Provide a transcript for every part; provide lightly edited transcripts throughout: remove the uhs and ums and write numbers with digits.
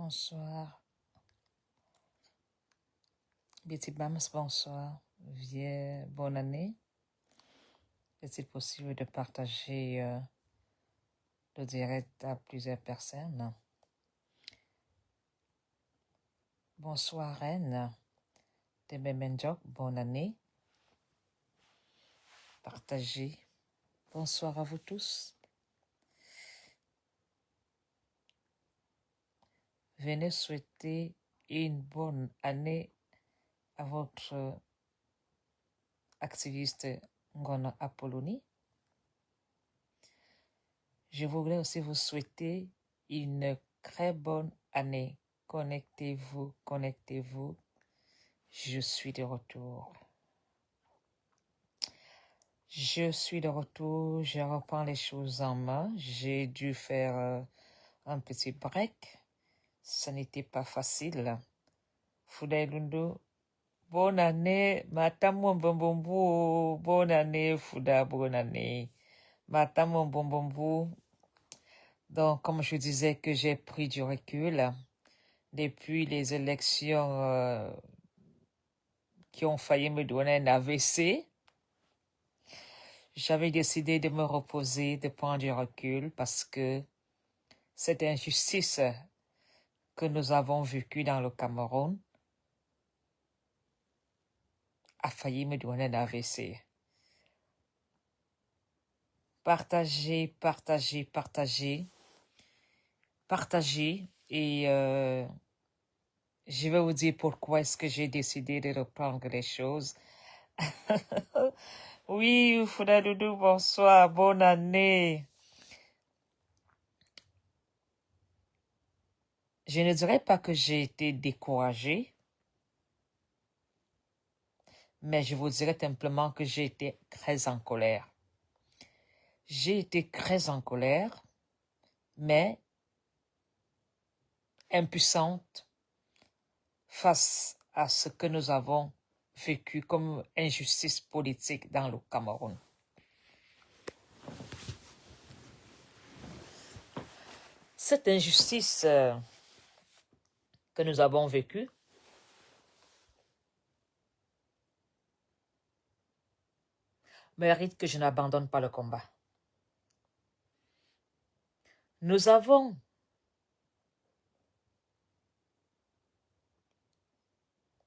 Bonsoir. Betty Bams, bonsoir. Bonne année. Est-il possible de partager le direct à plusieurs personnes? Bonsoir, Reine. Tebemenjok, bonne année. Partagez. Bonsoir à vous tous. Venez souhaiter une bonne année à votre activiste Ngona Apollonie. Je voudrais aussi vous souhaiter une très bonne année. Connectez-vous, connectez-vous. Je suis de retour. Je suis de retour. Je reprends les choses en main. J'ai dû faire un petit break. Ce n'était pas facile. Fouday Lundo, bonne année. Matamou Bombombo, bonne année. Fouda, bonne année. Matamou Bombombo. Donc, comme je disais que j'ai pris du recul depuis les élections qui ont failli me donner un AVC, j'avais décidé de me reposer, de prendre du recul parce que cette injustice que nous avons vécue dans le Cameroun a failli me donner un AVC. Partagez, partagez, partagez, partagez et je vais vous dire pourquoi est-ce que j'ai décidé de reprendre les choses. Oui, Fouda Doudou, bonsoir, bonne année. Je ne dirais pas que j'ai été découragée, mais je vous dirais simplement que j'ai été très en colère. J'ai été très en colère, mais impuissante face à ce que nous avons vécu comme injustice politique dans le Cameroun. Cette injustice que nous avons vécue mérite que je n'abandonne pas le combat. Nous avons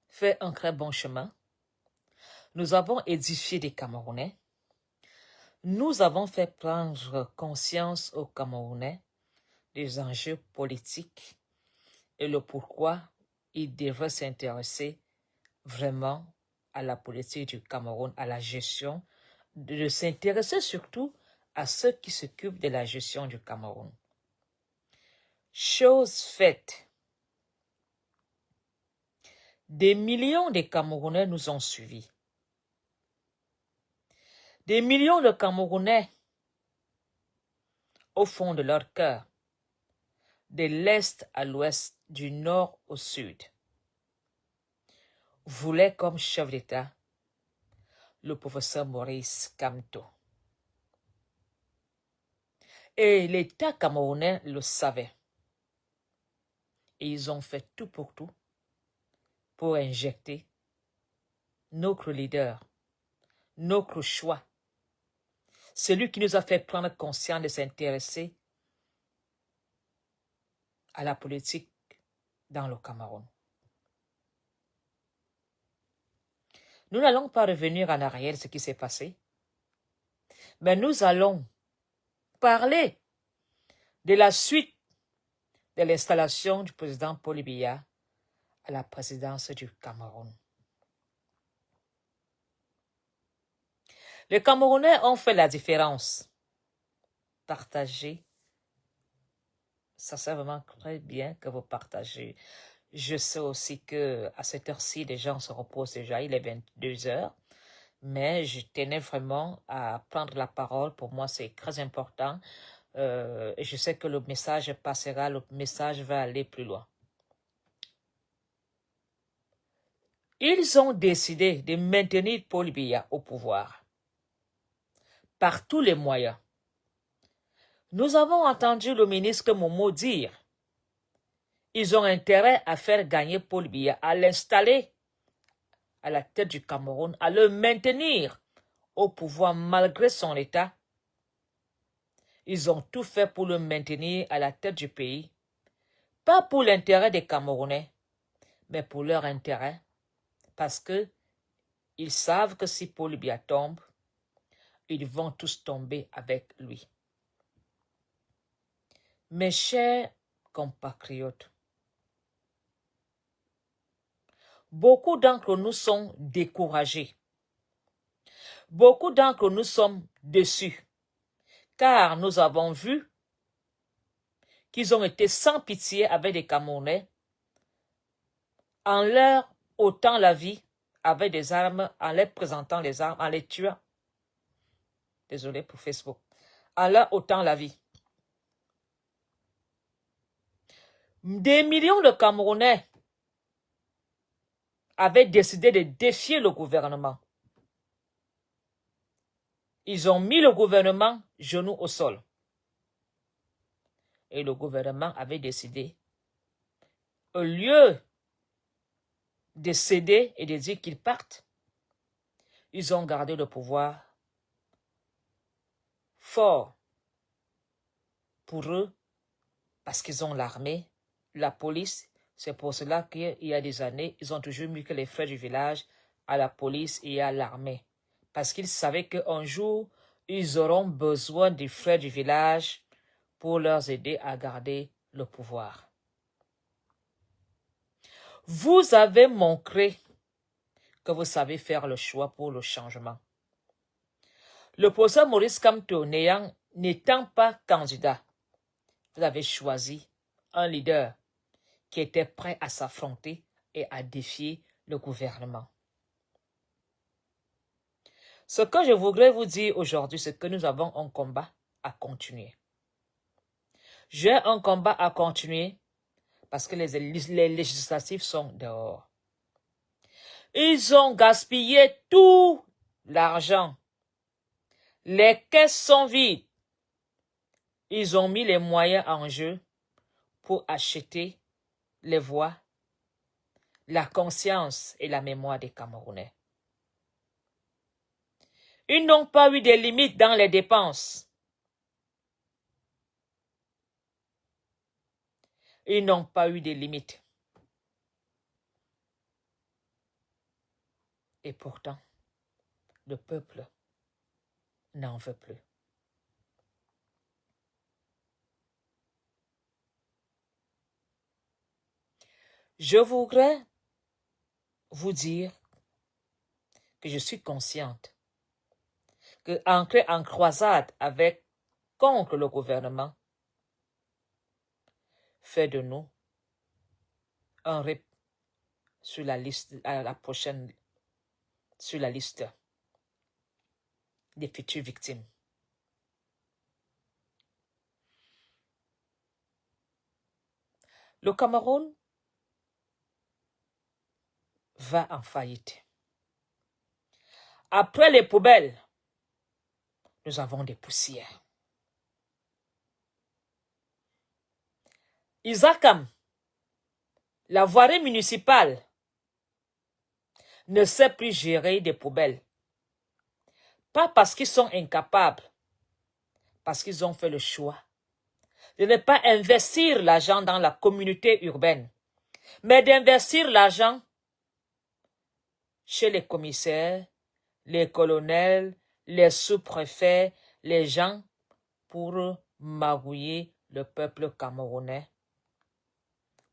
fait un très bon chemin. Nous avons édifié des Camerounais. Nous avons fait prendre conscience aux Camerounais des enjeux politiques et le pourquoi ils devraient s'intéresser vraiment à la politique du Cameroun, à la gestion, de s'intéresser surtout à ceux qui s'occupent de la gestion du Cameroun. Chose faite, des millions de Camerounais nous ont suivis. Des millions de Camerounais, au fond de leur cœur, de l'est à l'ouest, du nord au sud, voulaient comme chef d'État le professeur Maurice Kamto. Et l'État camerounais le savait. Et ils ont fait tout pour injecter notre leader, notre choix, celui qui nous a fait prendre conscience de s'intéresser à la politique dans le Cameroun. Nous n'allons pas revenir en arrière de ce qui s'est passé, mais nous allons parler de la suite de l'installation du président Paul Biya à la présidence du Cameroun. Les Camerounais ont fait la différence. Partagez. Ça c'est vraiment très bien que vous partagez. Je sais aussi que à cette heure-ci, les gens se reposent déjà, il est 22 heures. Mais je tenais vraiment à prendre la parole. Pour moi, c'est très important. Et je sais que le message passera, le message va aller plus loin. Ils ont décidé de maintenir Paul Biya au pouvoir par tous les moyens. Nous avons entendu le ministre Momo dire ils ont intérêt à faire gagner Paul Biya, à l'installer à la tête du Cameroun, à le maintenir au pouvoir malgré son état. Ils ont tout fait pour le maintenir à la tête du pays, pas pour l'intérêt des Camerounais, mais pour leur intérêt, parce que ils savent que si Paul Biya tombe, ils vont tous tomber avec lui. Mes chers compatriotes, beaucoup d'entre nous sont découragés. Beaucoup d'entre nous sommes déçus, car nous avons vu qu'ils ont été sans pitié avec les Camerounais, en leur ôtant la vie avec des armes, en leur présentant les armes, en les tuant. Désolé pour Facebook. En leur ôtant la vie. Des millions de Camerounais avaient décidé de défier le gouvernement. Ils ont mis le gouvernement genou au sol. Et le gouvernement avait décidé, au lieu de céder et de dire qu'ils partent, ils ont gardé le pouvoir fort pour eux parce qu'ils ont l'armée, la police. C'est pour cela qu'il y a des années, ils ont toujours mis que les frères du village à la police et à l'armée. Parce qu'ils savaient qu'un jour, ils auront besoin des frères du village pour leur aider à garder le pouvoir. Vous avez montré que vous savez faire le choix pour le changement. Le professeur Maurice Kamto n'étant pas candidat, vous avez choisi un leader qui était prêt à s'affronter et à défier le gouvernement. Ce que je voudrais vous dire aujourd'hui, c'est que nous avons un combat à continuer. J'ai un combat à continuer parce que les législatives sont dehors. Ils ont gaspillé tout l'argent. Les caisses sont vides. Ils ont mis les moyens en jeu pour acheter les voix, la conscience et la mémoire des Camerounais. Ils n'ont pas eu de limites dans les dépenses. Ils n'ont pas eu de limites. Et pourtant, le peuple n'en veut plus. Je voudrais vous dire que je suis consciente que entrer en croisade contre le gouvernement fait de nous un rep sur la liste, sur la liste des futures victimes. Le Cameroun va en faillite. Après les poubelles, nous avons des poussières. Isakam, la voirie municipale, ne sait plus gérer des poubelles. Pas parce qu'ils sont incapables, parce qu'ils ont fait le choix de ne pas investir l'argent dans la communauté urbaine, mais d'investir l'argent chez les commissaires, les colonels, les sous-préfets, les gens pour magouiller le peuple camerounais,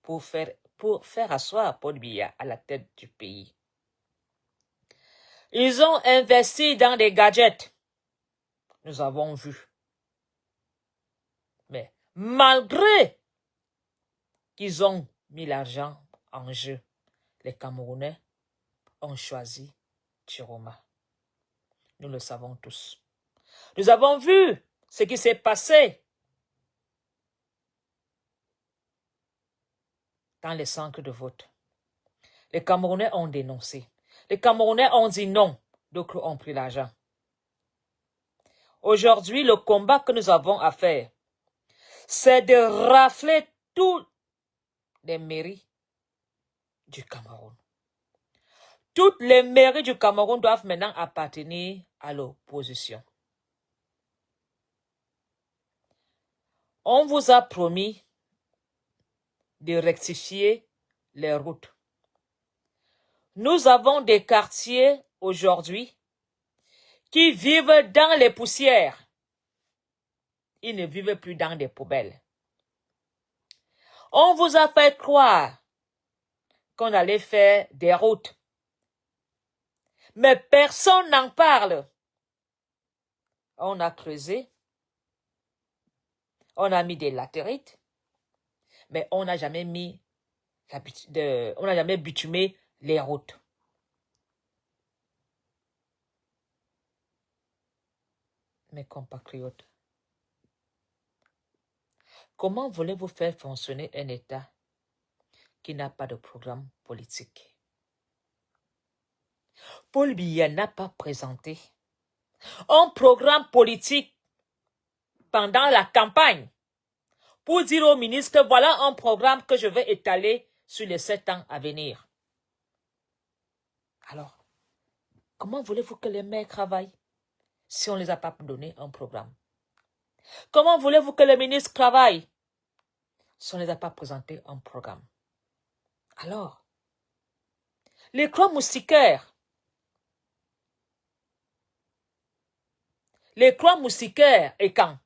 pour faire asseoir Paul Biya à la tête du pays. Ils ont investi dans des gadgets. Nous avons vu. Mais malgré qu'ils ont mis l'argent en jeu, les Camerounais ont choisi Chiroma. Nous le savons tous. Nous avons vu ce qui s'est passé dans les centres de vote. Les Camerounais ont dénoncé. Les Camerounais ont dit non. D'autres ont pris l'argent. Aujourd'hui, le combat que nous avons à faire, c'est de rafler tous des mairies du Cameroun. Toutes les mairies du Cameroun doivent maintenant appartenir à l'opposition. On vous a promis de rectifier les routes. Nous avons des quartiers aujourd'hui qui vivent dans les poussières. Ils ne vivent plus dans des poubelles. On vous a fait croire qu'on allait faire des routes. Mais personne n'en parle. On a creusé. On a mis des latérites. Mais on n'a jamais bitumé les routes. Mes compatriotes, comment voulez-vous faire fonctionner un État qui n'a pas de programme politique? Paul Biya n'a pas présenté un programme politique pendant la campagne pour dire au ministre que voilà un programme que je vais étaler sur les 7 ans à venir. Alors, comment voulez-vous que les maires travaillent si on ne les a pas donné un programme? Comment voulez-vous que les ministres travaillent si on ne les a pas présenté un programme? Alors, les croix moustiquaires et quand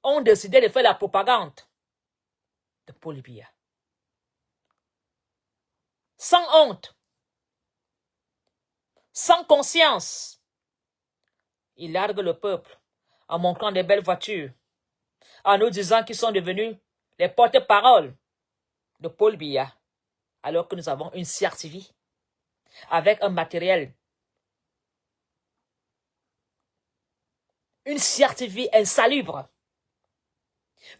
ont décidé de faire la propagande de Paul Biya. Sans honte, sans conscience, ils larguent le peuple en montrant des belles voitures, en nous disant qu'ils sont devenus les porte-paroles de Paul Biya, alors que nous avons une CRTV avec un matériel, une CRTV insalubre.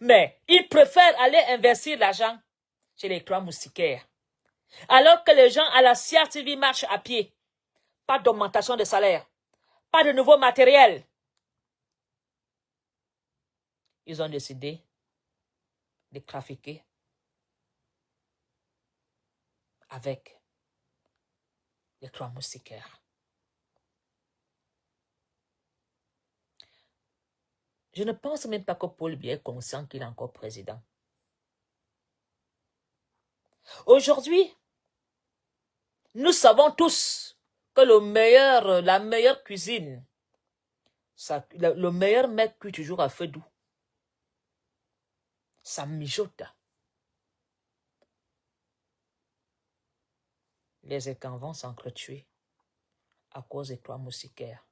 Mais ils préfèrent aller investir l'argent chez les croix moustiquaires. Alors que les gens à la CRTV marchent à pied. Pas d'augmentation de salaire. Pas de nouveau matériel. Ils ont décidé de trafiquer avec les croix moustiquaires. Je ne pense même pas que Paul Biya est conscient qu'il est encore président. Aujourd'hui, nous savons tous que la meilleure cuisine, le meilleur mec cuit toujours à feu doux. Ça mijote. Les écans vont s'entretuer à cause des croix moustiquaires.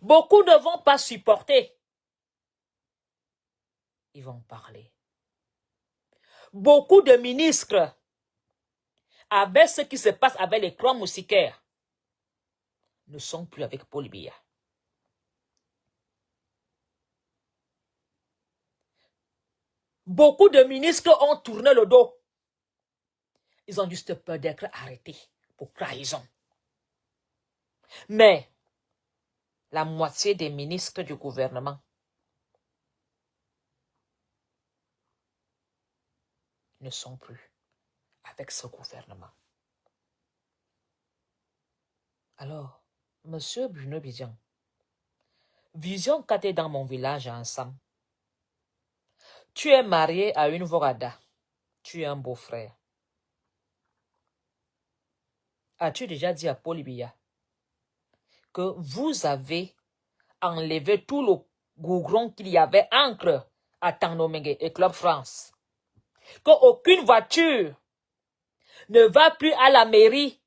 Beaucoup ne vont pas supporter. Ils vont parler. Beaucoup de ministres, avec ce qui se passe avec les croix moustiquaires, ne sont plus avec Paul Biya. Beaucoup de ministres ont tourné le dos. Ils ont juste peur d'être arrêtés pour trahison. Mais la moitié des ministres du gouvernement ne sont plus avec ce gouvernement. Alors, Monsieur Bruno Bidjan, Vision 4 est dans mon village ensemble. Tu es marié à une Vorada. Tu es un beau-frère. As-tu déjà dit à Paul Biya que vous avez enlevé tout le goudron qu'il y avait entre Atang-Nomengue et Club France? Qu'aucune voiture ne va plus à la mairie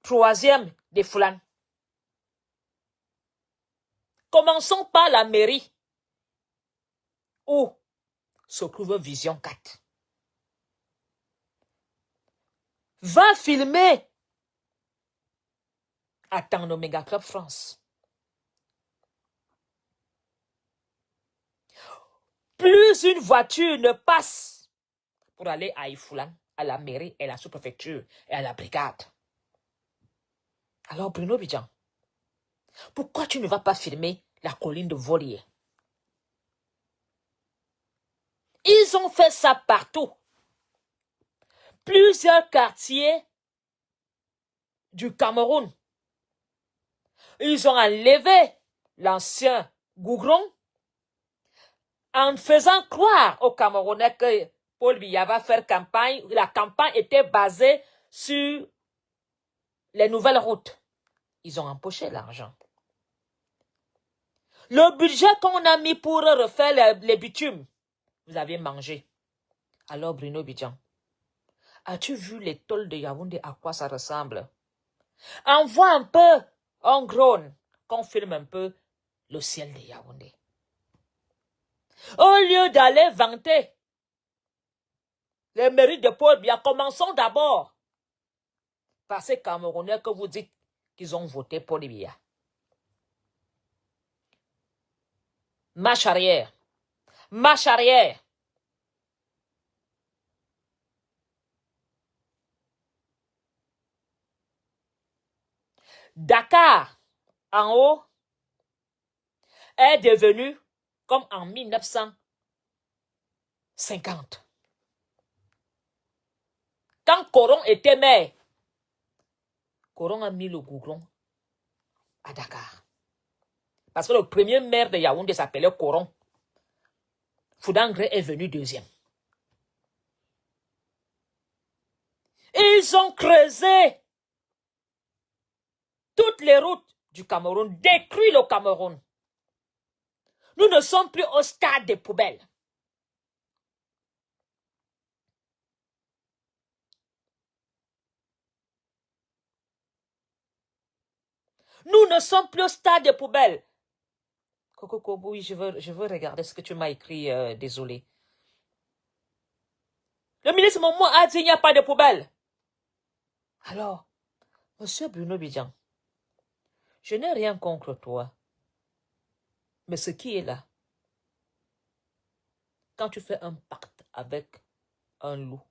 3e des Foulan. Commençons par la mairie où se trouve Vision 4. Va filmer Atang-Nomengue Club France. Plus une voiture ne passe pour aller à Ifoulan, à la mairie et à la sous-préfecture et à la brigade. Alors Bruno Bidjan, pourquoi tu ne vas pas filmer la colline de Volier? Ils ont fait ça partout. plusieurs quartiers du Cameroun. Ils ont enlevé l'ancien goudron en faisant croire aux Camerounais que Paul Biya va faire campagne. La campagne était basée sur les nouvelles routes. Ils ont empoché l'argent. Le budget qu'on a mis pour refaire les bitumes, vous avez mangé. Alors Bruno Bidjan, as-tu vu les tôles de Yaoundé, à quoi ça ressemble? Envoie un peu en drone, qu'on filme un peu le ciel de Yaoundé. Au lieu d'aller vanter les mérites de Paul Biya, commençons d'abord par ces Camerounais que vous dites qu'ils ont voté Paul Biya. Marche arrière. Marche arrière. Dakar, en haut, est devenu comme en 1950. Quand Coron était maire, Coron a mis le goudron à Dakar. Parce que le premier maire de Yaoundé s'appelait Coron. Foudangré est venu deuxième. Ils ont creusé toutes les routes du Cameroun, détruit le Cameroun. Nous ne sommes plus au stade des poubelles. Nous ne sommes plus au stade des poubelles. Coco, oui, je veux regarder ce que tu m'as écrit, désolé. Le ministre Momo a dit qu'il n'y a pas de poubelle. Alors, monsieur Bruno Bidjan, je n'ai rien contre toi. Mais ce qui est là, quand tu fais un pacte avec un loup,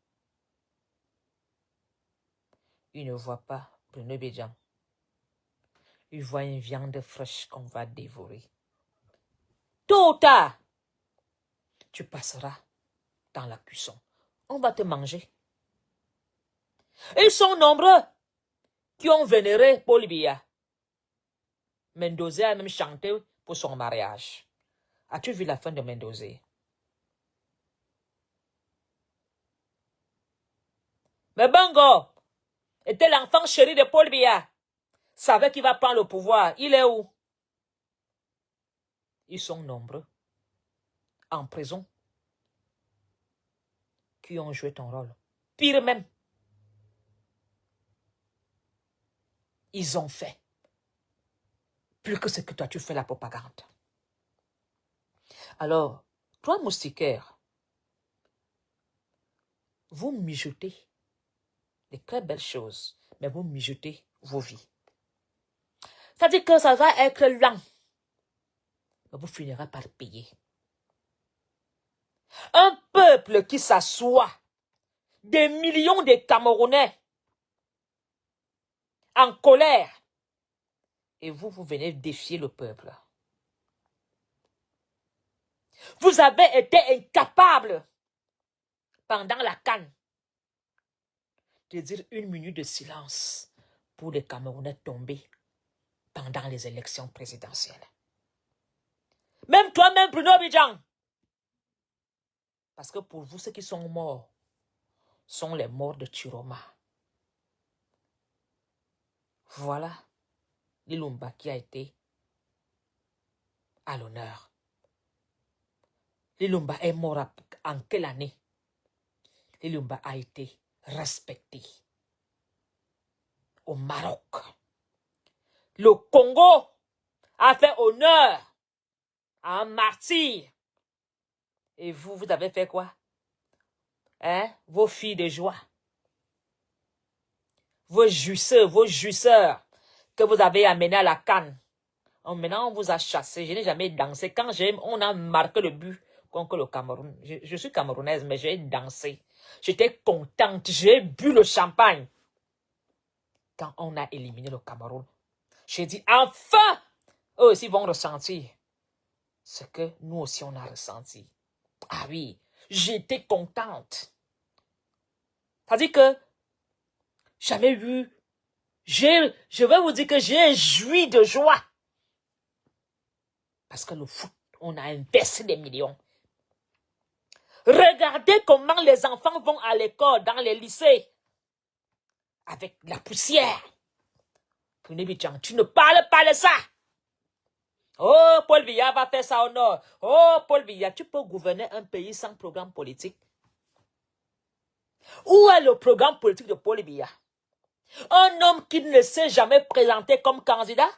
il ne voit pas Bruno Bidjan. Il voit une viande fraîche qu'on va dévorer. Tôt ou tard, tu passeras dans la cuisson. On va te manger. Ils sont nombreux qui ont vénéré Paul Biya. Mendozé a même chanté pour son mariage. As-tu vu la fin de Mendozé? Mais Bango était l'enfant chéri de Paul Biya. Savait qu'il va prendre le pouvoir. Il est où? Ils sont nombreux en prison qui ont joué ton rôle. Pire même, ils ont fait plus que ce que toi tu fais la propagande. Alors, toi moustiquaire, vous mijotez des très belles choses, mais vous mijotez vos vies. Ça dit que ça va être lent, mais vous finirez par payer. Un peuple qui s'assoit, des millions de Camerounais en colère, et vous venez défier le peuple. Vous avez été incapable pendant la CAN de dire 1 minute de silence pour les Camerounais tombés pendant les élections présidentielles. Même toi-même, Bruno Bidjan. Parce que pour vous, ceux qui sont morts sont les morts de Chiroma. Voilà Lilumba qui a été à l'honneur. Lilumba est mort en quelle année? Lilumba a été respecté au Maroc. Le Congo a fait honneur à un martyr. Et vous, vous avez fait quoi? Hein? Vos filles de joie. Vos jouisseurs que vous avez amenés à la canne. Maintenant, on vous a chassé. Je n'ai jamais dansé. Quand on a marqué le but contre le Cameroun, je suis camerounaise, mais j'ai dansé. J'étais contente. J'ai bu le champagne. Quand on a éliminé le Cameroun, j'ai dit, enfin, eux aussi vont ressentir ce que nous aussi on a ressenti. Ah oui, j'étais contente. C'est-à-dire que jamais vu, je vais vous dire que j'ai joui de joie. Parce que le foot, on a investi des millions. Regardez comment les enfants vont à l'école, dans les lycées, avec la poussière. Tu ne parles pas de ça. Oh, Paul Biya va faire ça au nord. Oh, Paul Biya, tu peux gouverner un pays sans programme politique. Où est le programme politique de Paul Biya? Un homme qui ne s'est jamais présenté comme candidat,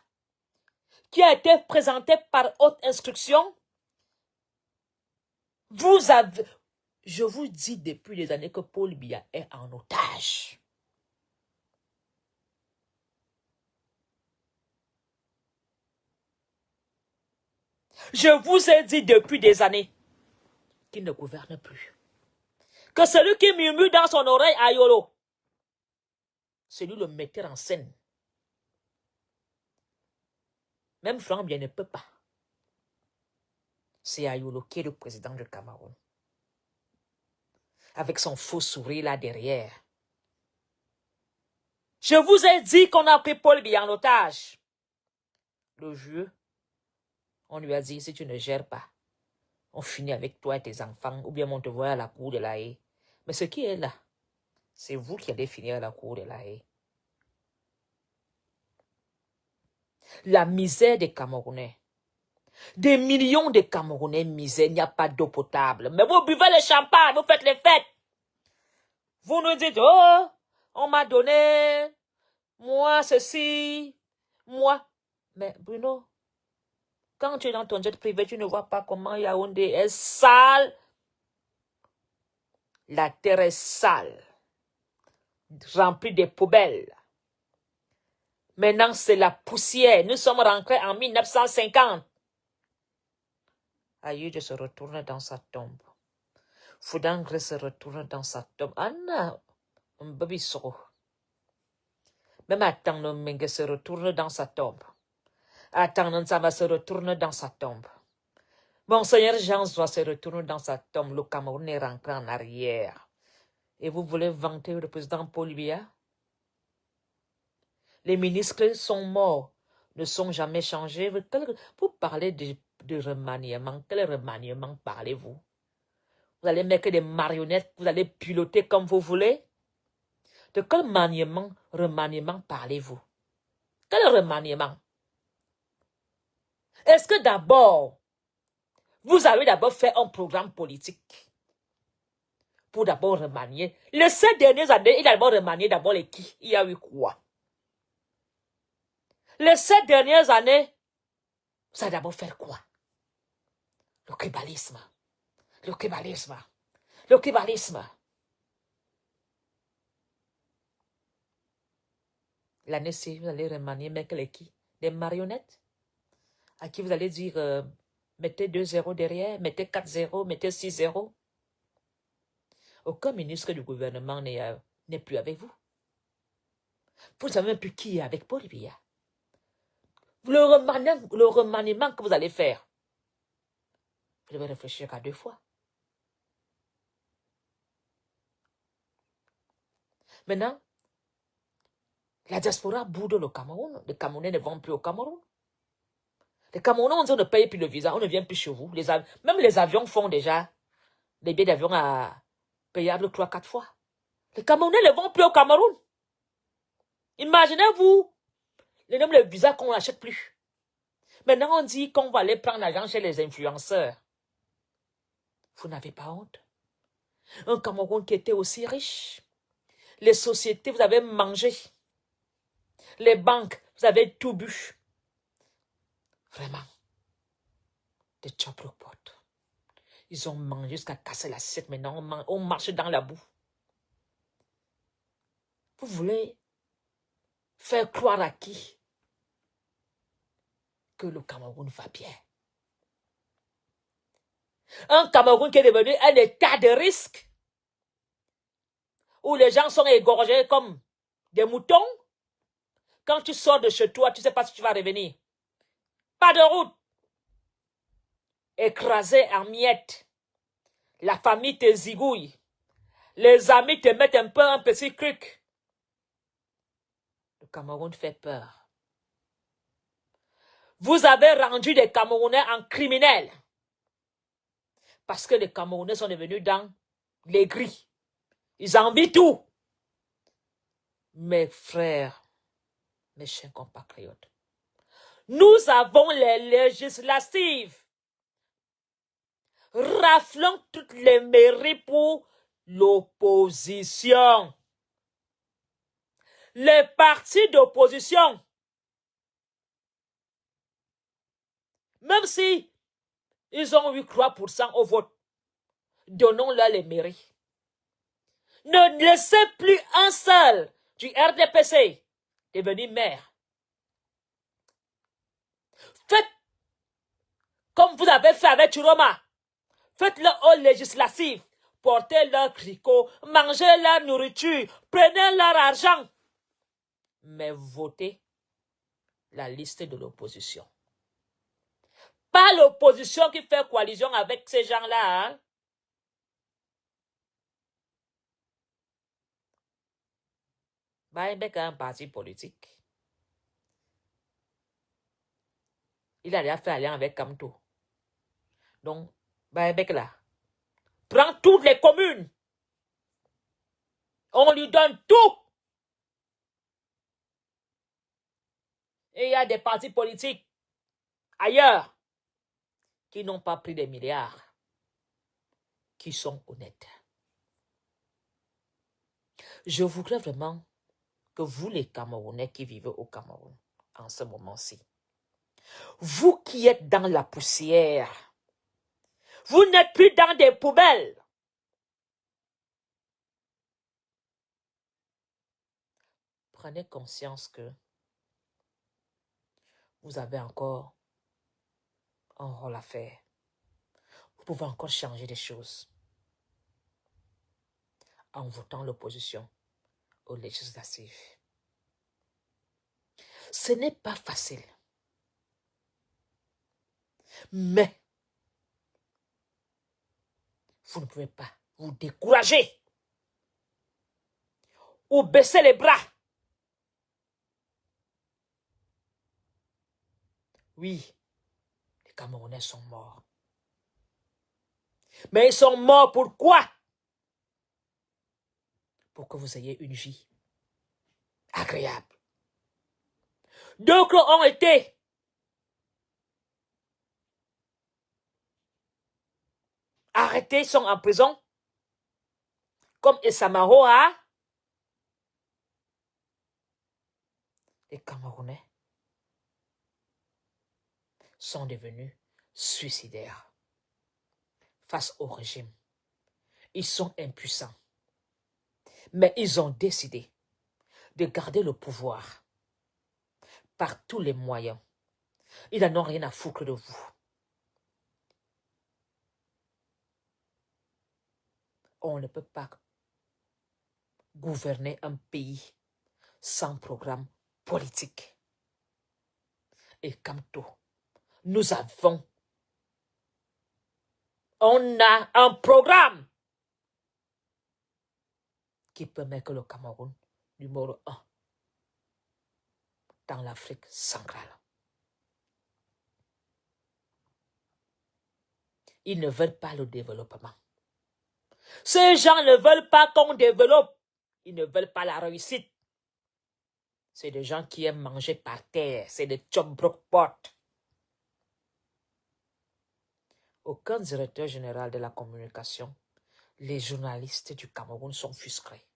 qui a été présenté par haute instruction. Je vous dis depuis des années que Paul Biya est en otage. Je vous ai dit depuis des années qu'il ne gouverne plus. Que celui qui murmure dans son oreille à Yolo, c'est lui le metteur en scène. Même Franck bien ne peut pas. C'est Ayolo qui est le président du Cameroun. Avec son faux sourire là derrière. Je vous ai dit qu'on a pris Paul Biya en otage. Le jeu, on lui a dit, si tu ne gères pas, on finit avec toi et tes enfants, ou bien on te voit à la cour de la haie. Mais ce qui est là, c'est vous qui allez finir à la cour de la haie. La misère des Camerounais. Des millions de Camerounais misère, il n'y a pas d'eau potable. Mais vous buvez le champagne, vous faites les fêtes. Vous nous dites, oh, on m'a donné, moi ceci, moi. Mais Bruno, quand tu es dans ton jet privé, tu ne vois pas comment Yaoundé est sale. La terre est sale, remplie de poubelles. Maintenant, c'est la poussière. Nous sommes rentrés en 1950. Ayoub se retourne dans sa tombe. Foudangre se retourne dans sa tombe. Anna, un baby soro. Même Atang Mengue se retourne dans sa tombe. Atang Nsama se retourne dans sa tombe. Monseigneur Jean Zoua se retourne dans sa tombe. Le Cameroun est rentré en arrière. Et vous voulez vanter le président Paul Biya? Les ministres sont morts, ne sont jamais changés. Vous parlez de remaniement. Quel remaniement parlez-vous? Vous allez mettre des marionnettes, vous allez piloter comme vous voulez? De quel remaniement parlez-vous? Quel remaniement? Est-ce que d'abord, vous avez d'abord fait un programme politique pour d'abord remanier? Les 7 dernières années, il a d'abord remanié d'abord les qui? Il y a eu quoi? Les 7 dernières années, ça a d'abord fait quoi? Le tribalisme. Le tribalisme. Le tribalisme. L'année-ci, vous allez remanier, mais les qui? Des marionnettes? À qui vous allez dire, mettez 2 zéros derrière, mettez 4 zéros, mettez 6 zéros. Aucun ministre du gouvernement n'est plus avec vous. Vous ne savez même plus qui est avec Paul Biya. Le remaniement que vous allez faire, vous devez réfléchir à 2 fois. Maintenant, la diaspora boude le Cameroun. Les Camerounais ne vont plus au Cameroun. Les Camerounais, on ne paye plus le visa, on ne vient plus chez vous. Même les avions font déjà des billets d'avion à payables 3-4 fois. Les Camerounais ne vont plus au Cameroun. Imaginez-vous le visa qu'on n'achète plus. Maintenant, on dit qu'on va aller prendre l'argent chez les influenceurs. Vous n'avez pas honte? Un Cameroun qui était aussi riche. Les sociétés, vous avez mangé. Les banques, vous avez tout bu. Vraiment. Des chopropot. Ils ont mangé jusqu'à casser l'assiette. Maintenant, on marche dans la boue. Vous voulez faire croire à qui que le Cameroun va bien? Un Cameroun qui est devenu un état de risque, où les gens sont égorgés comme des moutons. Quand tu sors de chez toi, tu ne sais pas si tu vas revenir. Pas de route. Écrasé en miettes. La famille te zigouille. Les amis te mettent un peu un petit truc. Le Cameroun fait peur. Vous avez rendu des Camerounais en criminels. Parce que les Camerounais sont devenus dans les gris. Ils envient tout. Mes frères, mes chers compatriotes, nous avons les législatives. Raflons toutes les mairies pour l'opposition. Les partis d'opposition, même si ils ont eu 3% au vote, donnons-leur les mairies. Ne laissez plus un seul du RDPC devenir maire. Faites comme vous avez fait avec Chiroma. Faites-le aux législatives. Portez leur tricot, mangez leur nourriture, prenez leur argent. Mais votez la liste de l'opposition. Pas l'opposition qui fait coalition avec ces gens-là. Hein? Baïbek a un parti politique. Il a déjà fait alliance avec Kamto. Donc, Baïbek là, prend toutes les communes. On lui donne tout. Et il y a des partis politiques ailleurs qui n'ont pas pris des milliards, qui sont honnêtes. Je voudrais vraiment que vous, les Camerounais qui vivez au Cameroun, en ce moment-ci, vous qui êtes dans la poussière, vous n'êtes plus dans des poubelles. Prenez conscience que vous avez encore un rôle à faire. Vous pouvez encore changer des choses en votant l'opposition aux législatives. Ce n'est pas facile. Mais vous ne pouvez pas vous décourager ou baisser les bras. Oui, les Camerounais sont morts. Mais ils sont morts pourquoi? Pour que vous ayez une vie agréable. D'autres ont été arrêtés, sont en prison, comme Esamaroa. Les Camerounais sont devenus suicidaires face au régime. Ils sont impuissants. Mais ils ont décidé de garder le pouvoir par tous les moyens. Ils n'en ont rien à foutre de vous. On ne peut pas gouverner un pays sans programme politique. Et comme tout, on a un programme qui peut mettre le Cameroun numéro 1 dans l'Afrique centrale. Ils ne veulent pas le développement. Ces gens ne veulent pas qu'on développe. Ils ne veulent pas la réussite. C'est des gens qui aiment manger par terre. C'est des tchombrokpot. Aucun directeur général de la communication, les journalistes du Cameroun sont frustrés.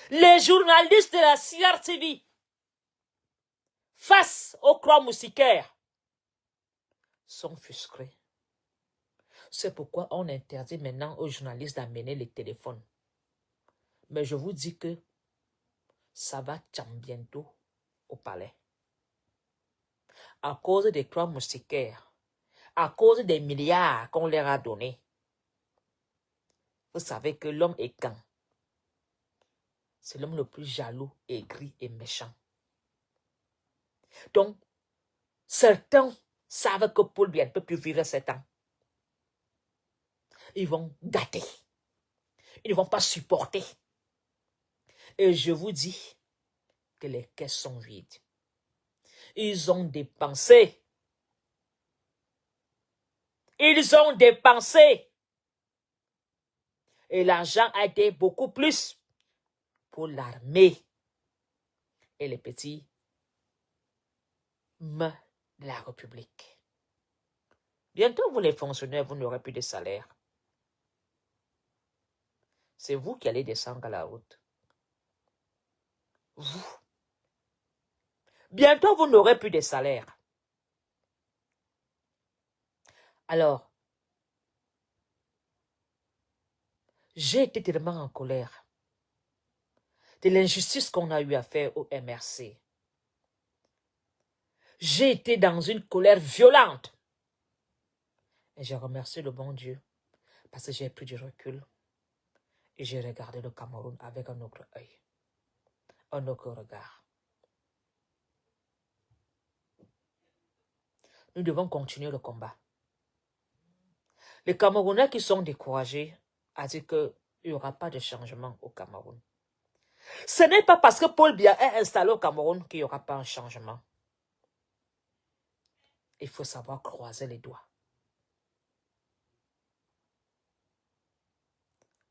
Les journalistes de la CRTV, face aux croix moustiquaires, sont frustrés. C'est pourquoi on interdit maintenant aux journalistes d'amener les téléphones. Mais je vous dis que ça va bientôt au palais. À cause des croix moustiquaires, à cause des milliards qu'on leur a donnés. Vous savez que l'homme est quand? C'est l'homme le plus jaloux, aigri et méchant. Donc, certains savent que Paul Biya ne peut plus vivre 7 ans. Ils vont gâter. Ils ne vont pas supporter. Et je vous dis que les caisses sont vides. Ils ont dépensé. Ils ont dépensé. Et l'argent a été beaucoup plus pour l'armée et les petits mains de la République. Bientôt, vous les fonctionnaires, vous n'aurez plus de salaire. C'est vous qui allez descendre à la route. Vous. Bientôt, vous n'aurez plus de salaire. Alors, j'ai été tellement en colère de l'injustice qu'on a eu à faire au MRC. J'ai été dans une colère violente. Et j'ai remercié le bon Dieu parce que j'ai pris du recul et j'ai regardé le Cameroun avec un autre œil, un autre regard. Nous devons continuer le combat. Les Camerounais qui sont découragés ont dit qu'il n'y aura pas de changement au Cameroun. Ce n'est pas parce que Paul Biya est installé au Cameroun qu'il n'y aura pas un changement. Il faut savoir croiser les doigts.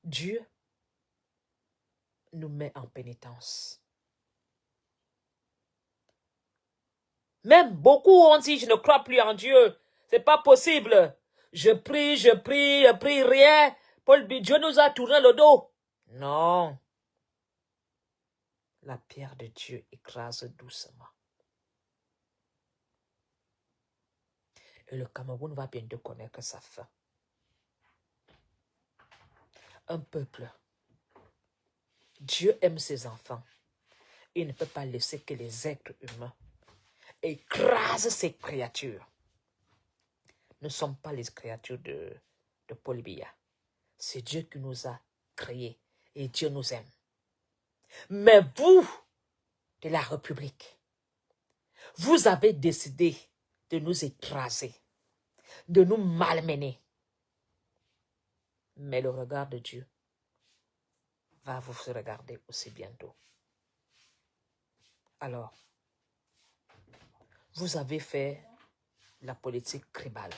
Dieu nous met en pénitence. Même beaucoup ont dit, je ne crois plus en Dieu. C'est pas possible. Je prie, rien. Dieu nous a tourné le dos. Non. La pierre de Dieu écrase doucement. Et le Cameroun va bientôt connaître sa fin. Un peuple. Dieu aime ses enfants. Il ne peut pas laisser que les êtres humains écrasent ces créatures. Nous ne sommes pas les créatures de Paul Biya. C'est Dieu qui nous a créés et Dieu nous aime. Mais vous, de la République, vous avez décidé de nous écraser, de nous malmener. Mais le regard de Dieu va vous regarder aussi bientôt. Alors, vous avez fait la politique tribale.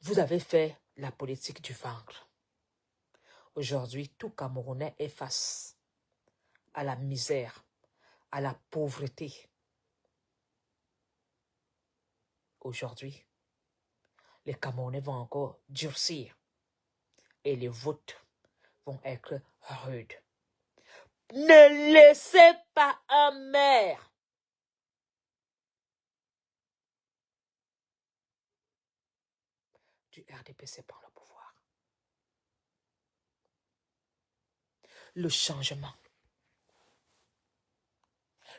Vous avez fait la politique du ventre. Aujourd'hui, tout Camerounais est face à la misère, à la pauvreté. Aujourd'hui, les Camerounais vont encore durcir et les votes vont être rudes. Ne laissez pas un maire du RDPC prendre le pouvoir. Le changement,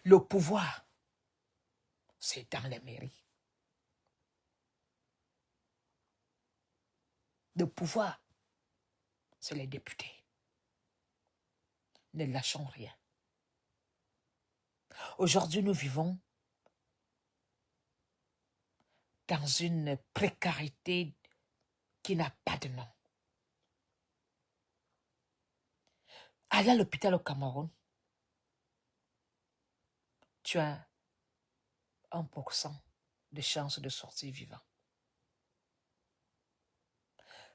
le pouvoir, c'est dans les mairies. Le pouvoir, c'est les députés. Ne lâchons rien. Aujourd'hui, nous vivons dans une précarité qui n'a pas de nom. Aller à l'hôpital au Cameroun, tu as 1% de chance de sortir vivant.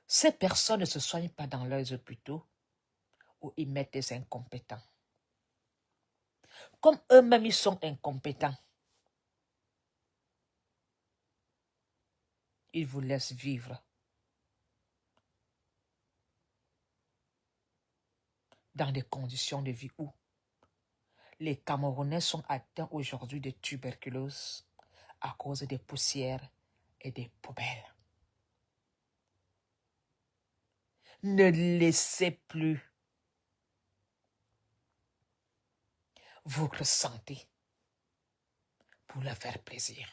Ces personnes ne se soignent pas dans leurs hôpitaux où ils mettent des incompétents. Comme eux-mêmes, ils sont incompétents, ils vous laissent vivre dans des conditions de vie où les Camerounais sont atteints aujourd'hui de tuberculose à cause des poussières et des poubelles. Ne laissez plus votre santé pour leur faire plaisir.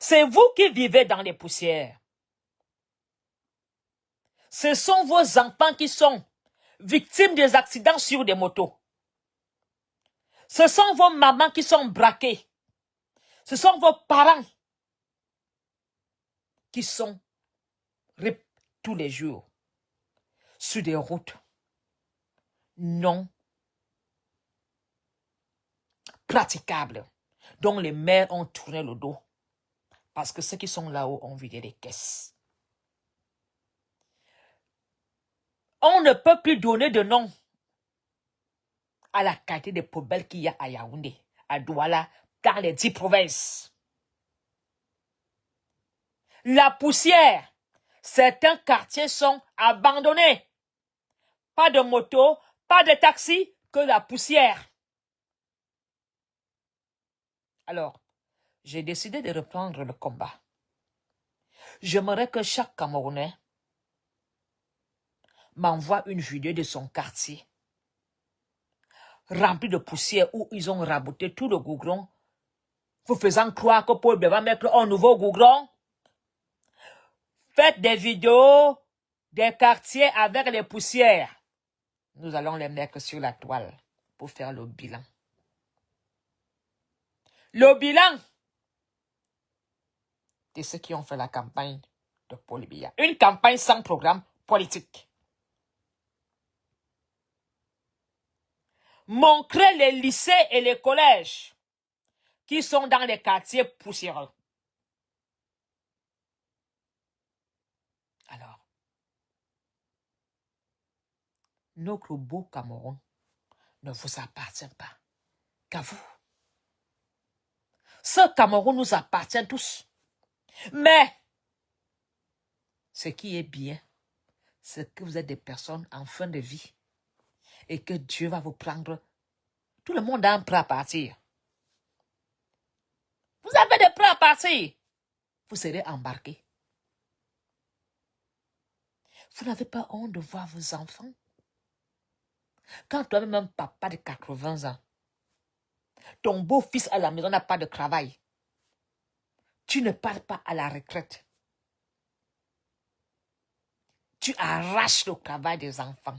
C'est vous qui vivez dans les poussières. Ce sont vos enfants qui sont victimes des accidents sur des motos. Ce sont vos mamans qui sont braquées. Ce sont vos parents qui sont tous les jours sur des routes non praticables, dont les maires ont tourné le dos parce que ceux qui sont là-haut ont vidé les caisses. On ne peut plus donner de nom à la qualité des poubelles qu'il y a à Yaoundé, à Douala, dans les 10 provinces. La poussière, certains quartiers sont abandonnés. Pas de moto, pas de taxi, que la poussière. Alors, j'ai décidé de reprendre le combat. J'aimerais que chaque Camerounais m'envoie une vidéo de son quartier rempli de poussière où ils ont raboté tout le goudron, vous faisant croire que Paul va mettre un nouveau goudron. Faites des vidéos des quartiers avec les poussières. Nous allons les mettre sur la toile pour faire le bilan. Le bilan de ceux qui ont fait la campagne de Paul Biya. Une campagne sans programme politique. Montrer les lycées et les collèges qui sont dans les quartiers poussiéreux. Alors, notre beau Cameroun ne vous appartient pas qu'à vous. Ce Cameroun nous appartient tous. Mais, ce qui est bien, c'est que vous êtes des personnes en fin de vie et que Dieu va vous prendre. Tout le monde a un prêt à partir. Vous avez des prêts à partir. Vous serez embarqués. Vous n'avez pas honte de voir vos enfants. Quand toi-même un papa de 80 ans, ton beau-fils à la maison n'a pas de travail, tu ne pars pas à la retraite. Tu arraches le travail des enfants.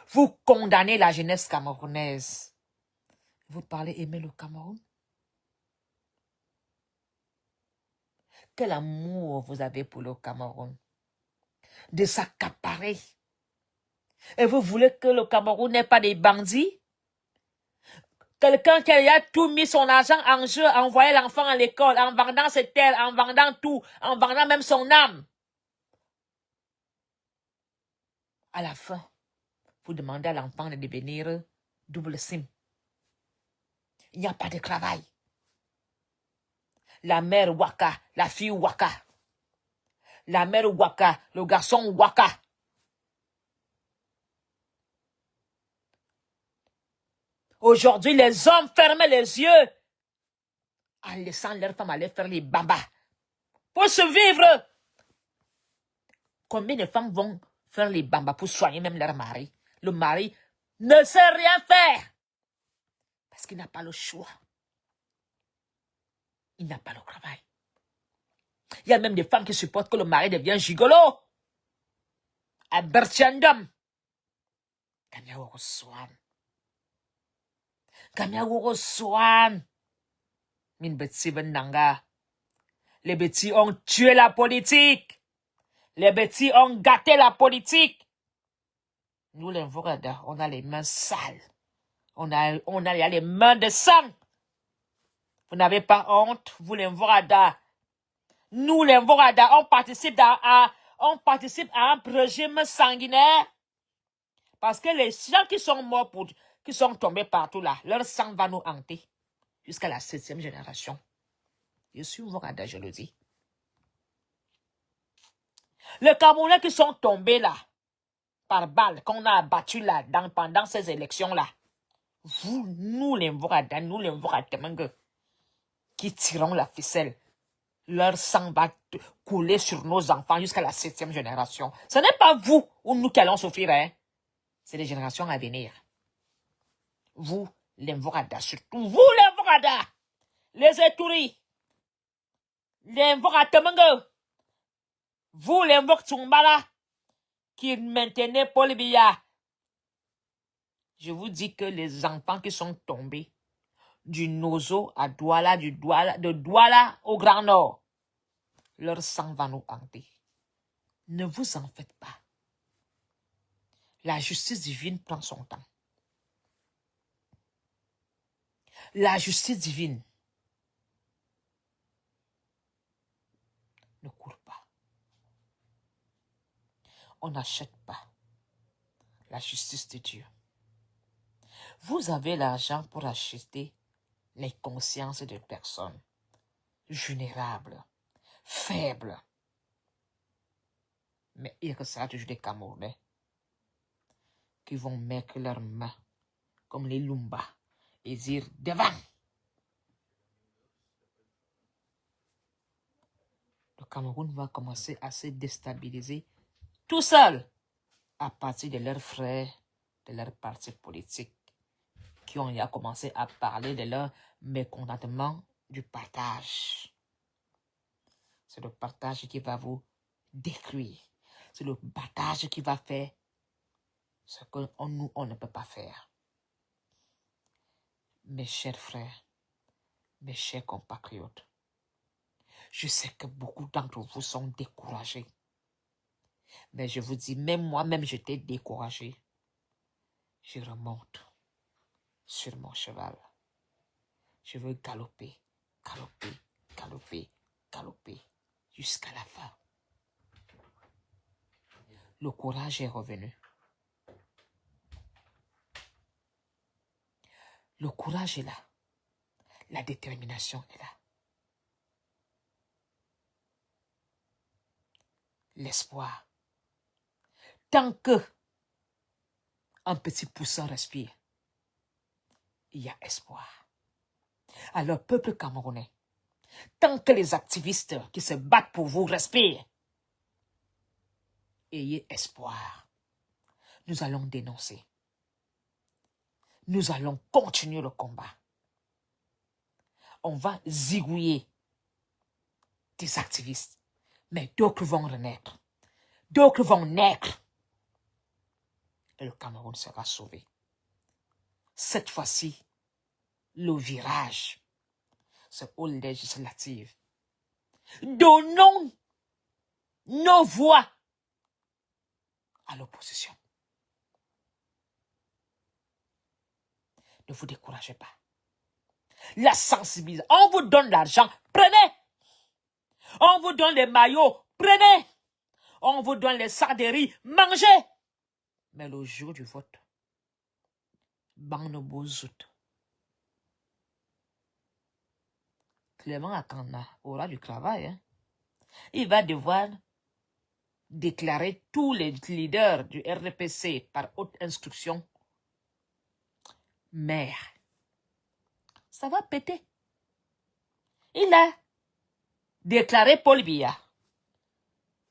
Vous condamnez la jeunesse camerounaise. Vous parlez aimer le Cameroun? Quel amour vous avez pour le Cameroun? De s'accaparer. Et vous voulez que le Cameroun n'ait pas des bandits? Quelqu'un qui a tout mis son argent en jeu, envoyé l'enfant à l'école, en vendant ses terres, en vendant tout, en vendant même son âme. À la fin, vous demandez à l'enfant de devenir double SIM. Il n'y a pas de travail. La mère Waka, la fille Waka. La mère Waka, le garçon Waka. Aujourd'hui, les hommes fermaient les yeux en laissant leurs femmes aller faire les babas pour survivre. Combien de femmes vont faire les babas pour soigner même leur mari? Le mari ne sait rien faire parce qu'il n'a pas le choix. Il n'a pas le travail. Il y a même des femmes qui supportent que le mari devienne gigolo. À Berchandam. Kamiaouro Swan. Kamiaouro Swan. Min Betsi Nanga. Les Betsi ont tué la politique. Les Betsi ont gâté la politique. Nous, les Vorada, on a les mains sales. On a les mains de sang. Vous n'avez pas honte, vous, les Vorada. Nous, les Vorada, on participe à un régime sanguinaire. Parce que les gens qui sont morts, qui sont tombés partout là, leur sang va nous hanter jusqu'à la 7e génération. Je suis Vorada, je le dis. Les Camerounais qui sont tombés là, par balle, qu'on a abattu là, pendant ces élections-là, vous, nous les Vorada, qui tirons la ficelle, leur sang va couler sur nos enfants jusqu'à la 7e génération. Ce n'est pas vous ou nous qui allons souffrir, hein. C'est les générations à venir. Vous, les Mvorada, surtout vous, les Mvorada, les Etouris, les Mvoratemengue, vous, les Mvoktumbala, qui maintenez Paul Biya. Je vous dis que les enfants qui sont tombés du Nozo à Douala, de Douala au Grand Nord, leur sang va nous hanter. Ne vous en faites pas. La justice divine prend son temps. La justice divine ne court pas. On n'achète pas la justice de Dieu. Vous avez l'argent pour acheter les consciences de personnes vulnérables, faibles. Mais il restera toujours des Camerounais qui vont mettre leurs mains comme les Lumba et dire devant. Le Cameroun va commencer à se déstabiliser tout seul à partir de leurs frères, de leurs partis politiques qui ont déjà commencé à parler de leur mécontentement du partage. C'est le partage qui va vous détruire. C'est le partage qui va faire ce que nous, on ne peut pas faire. Mes chers frères, mes chers compatriotes, je sais que beaucoup d'entre vous sont découragés. Mais je vous dis, même moi-même, j'étais découragé. Je remonte sur mon cheval. Je veux galoper, galoper, galoper, galoper, jusqu'à la fin. Le courage est revenu. Le courage est là. La détermination est là. L'espoir. Tant que un petit poussin respire, il y a espoir. Alors, peuple camerounais, tant que les activistes qui se battent pour vous respirent, ayez espoir. Nous allons dénoncer. Nous allons continuer le combat. On va zigouiller des activistes, mais d'autres vont renaître. D'autres vont naître. Et le Cameroun sera sauvé. Cette fois-ci, le virage, c'est aux législatives. Donnons nos voix à l'opposition. Ne vous découragez pas. La sensibilisation. On vous donne l'argent, prenez. On vous donne les maillots, prenez. On vous donne les sacs de riz, mangez. Mais le jour du vote, Bangnobozout, Clément Akanda aura du travail. Hein? Il va devoir déclarer tous les leaders du RDPC par haute instruction maire. Ça va péter. Il a déclaré Paul Biya.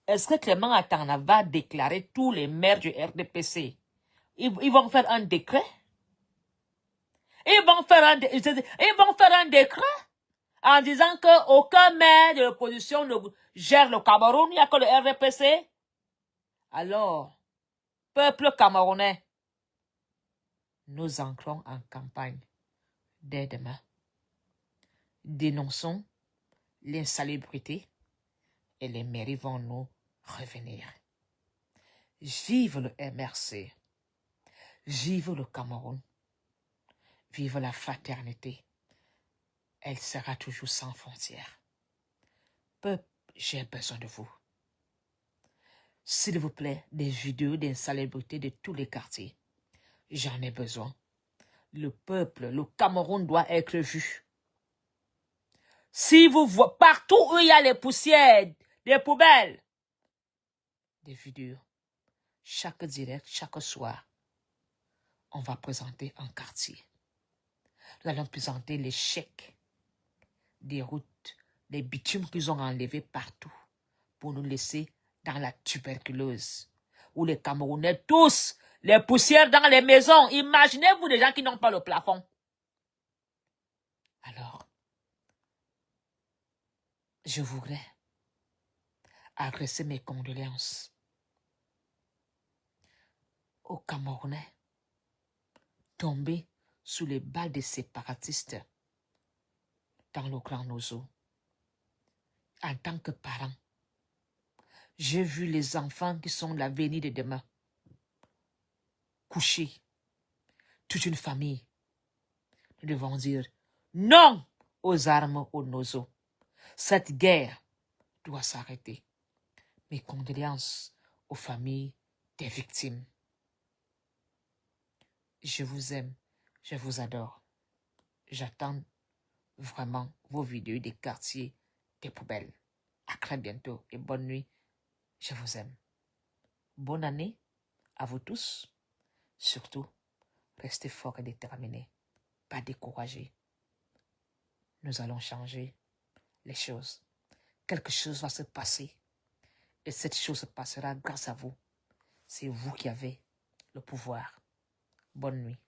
Est-ce que Clément Akanda va déclarer tous les maires du RDPC? Ils vont faire un décret? Ils vont faire un décret en disant qu'aucun maire de l'opposition ne gère le Cameroun, il n'y a que le RDPC. Alors, peuple camerounais, nous entrons en campagne dès demain. Dénonçons l'insalubrité et les mairies vont nous revenir. Vive le MRC, vive le Cameroun, vive la fraternité. Elle sera toujours sans frontières. Peuple, j'ai besoin de vous. S'il vous plaît, des vidéos d'insalubrité de tous les quartiers. J'en ai besoin. Le peuple, le Cameroun doit être vu. Si vous voyez partout où il y a les poussières, des poubelles, des vidéos, chaque direct, chaque soir, on va présenter un quartier. Nous allons présenter les chèques des routes, des bitumes qu'ils ont enlevés partout pour nous laisser dans la tuberculose. Où les Camerounais, tous, les poussières dans les maisons. Imaginez-vous des gens qui n'ont pas le plafond. Alors, je voudrais adresser mes condoléances aux Camerounais tombés sous les balles des séparatistes dans le Grand Nozo. En tant que parents, J'ai vu les enfants qui sont l'avenir de demain couchés, toute une famille. Nous devons dire non aux armes, aux noseaux. Cette guerre doit s'arrêter. Mes condoléances aux familles des victimes. Je vous aime, je vous adore. J'attends vraiment vos vidéos des quartiers, des poubelles. À très bientôt et bonne nuit. Je vous aime. Bonne année à vous tous. Surtout, restez forts et déterminés. Pas découragés. Nous allons changer les choses. Quelque chose va se passer. Et cette chose se passera grâce à vous. C'est vous qui avez le pouvoir. Bonne nuit.